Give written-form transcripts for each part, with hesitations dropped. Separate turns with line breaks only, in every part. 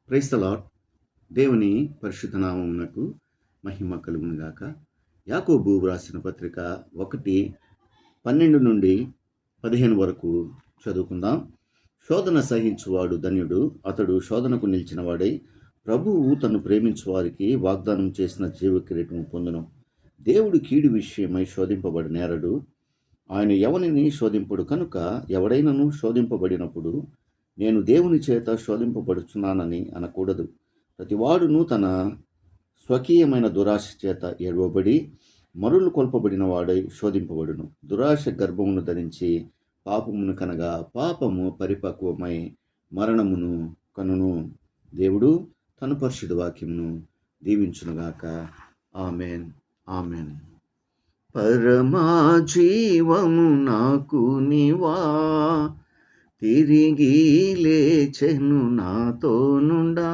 Praise the lord. దేవుని పరిశుద్ధ నామమునకు మహిమ కలుగును గాక. యాకోబు వ్రాసిన పత్రిక 1:12 నుండి 15 వరకు చదువుకుందాం. శోధన సహించువాడు ధన్యుడు, అతడు శోధనకు నిలిచిన వాడై ప్రభువు తను ప్రేమించు వారికి వాగ్దానం చేసిన జీవ కిరీటము పొందును. దేవుడు కీడు విషయమై శోధింపబడి నేరడు, ఆయన ఎవరిని శోధింపడు. కనుక ఎవడైనను శోధింపబడినప్పుడు నేను దేవుని చేత శోధింపబడుచున్నానని అనకూడదు. ప్రతివాడును తన స్వకీయమైన దురాశ చేత ఎడవబడి మరులు కొల్పబడిన వాడై శోధింపబడును. దురాశ గర్భమును ధరించి పాపమును కనగా, పాపము పరిపక్వమై మరణమును కనును. దేవుడు తన పరిశుద్ధ వాక్యమును దీవించునుగాక. Amen, amen. పరమా జీవము నాకు నీవా, తిరిగి లేచెను నాతో నుండా.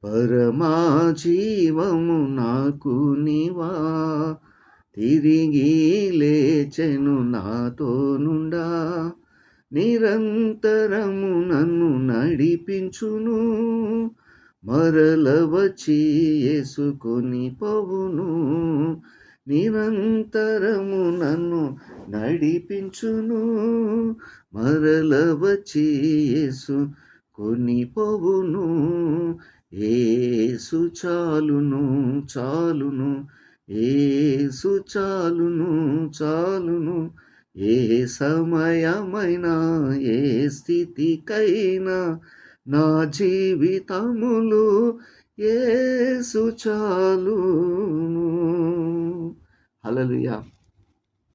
పరమా జీవము నాకు నీవా, తిరిగి లేచెను నాతో నుండా. నిరంతరము నన్ను నడిపించును, మరల వచ్చి యేసుకొని పోవును. నిరంతరము నన్ను నడిపించును, మరల వచ్చి యేసు కొనిపోవును. యేసు చాలును చాలును, యేసు చాలును చాలును. ఏ సమయమైనా ఏ స్థితికైనా నా జీవితములు యేసు చాలును. హల్లెలూయా.